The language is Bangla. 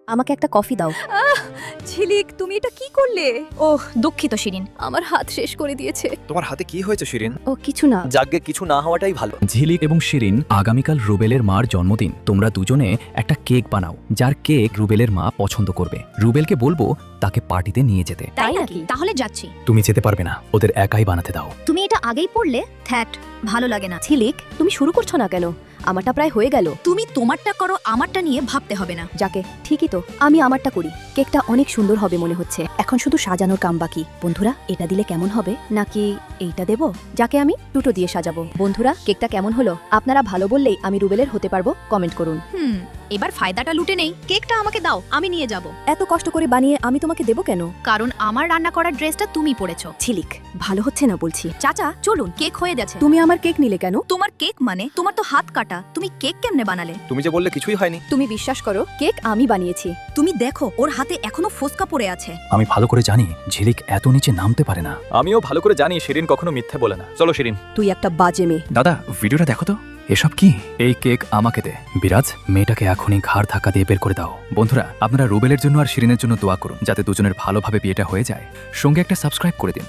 আমাকে একটা কফি দাও। ঝিলিক, তুমি এটা কি করলে? ওহ, দুঃখিত শিরিন, আমার হাত শেষ করে দিয়েছে। তোমার হাতে কি হয়েছে শিরিন? ও কিছু না। যাগ্গে কিছু না হওয়াটাই ভালো। ঝিলিক এবং শিরিন, আগামীকাল রুবেলের মার জন্মদিন। তোমরা দুজনে একটা কেক বানাও, যার কেক রুবেলের মা পছন্দ করবে। রুবেলকে বলবো তাকে পার্টিতে নিয়ে যেতে। তাই নাকি? তাহলে যাচ্ছি। তুমি যেতে পারবে না, ওদের একাই বানাতে দাও। তুমি এটা আগেই পড়লে? থ্যাট, ভালো লাগে না। ঝিলিক, তুমি শুরু করছো না কেন? আমারটা প্রায় হয়ে গেল। তুমি তোমারটা করো, আমারটা নিয়ে ভাবতে হবে না। যাকে, ঠিকই তো, আমি আমারটা করি। কেকটা অনেক সুন্দর হবে মনে হচ্ছে। এখন শুধু সাজানোর কাম বাকি। বন্ধুরা, এটা দিলে কেমন হবে? নাকি এইটা দেব? যাকে আমি দুটো দিয়ে সাজাবো। বন্ধুরা, কেকটা কেমন হলো? আপনারা ভালো বললেই আমি রুবেলের হতে পারবো। কমেন্ট করুন। এবার ফায়দাটা লুটে নেই। কেকটা আমাকে দাও, আমি নিয়ে যাব। এত কষ্ট করে বানিয়ে আমি তোমাকে দেবো কেন? কারণ আমার রান্না করার ড্রেসটা তুমি পরেছো। ঝিলিক, ভালো হচ্ছে না বলছি। চাচা, চলুন, কেক হয়ে যাচ্ছে। তুমি আমার কেক নিলে কেন? তোমার কেক মানে? তোমার তো হাত কাটা, তুমি কেক কেমনে বানালে? তুমি যে বললে কিছুই হয়নি। তুমি বিশ্বাস করো, কেক আমি বানিয়েছি। তুমি দেখো, ওর হাতে এখনো ফোসকা পড়ে আছে। আমি ভালো করে জানি ঝিলিক এত নিচে নামতে পারে না। আমিও ভালো করে জানি শিরিন কখনো মিথ্যে বলে না। চলো শিরিন। তুই একটা বাজে মেয়ে। দাদা, ভিডিওটা দেখো তো। এসব কি? এই কেক আমাকে দে। বিরাজ, মেয়েটাকে এখনই ঘাড় ধাক্কা দিয়ে বের করে দাও। বন্ধুরা, আপনারা রুবেলের জন্য আর শিরিনের জন্য দোয়া করুন, যাতে দুজনের ভালোভাবে বিয়েটা হয়ে যায়। সঙ্গে একটা সাবস্ক্রাইব করে দিন।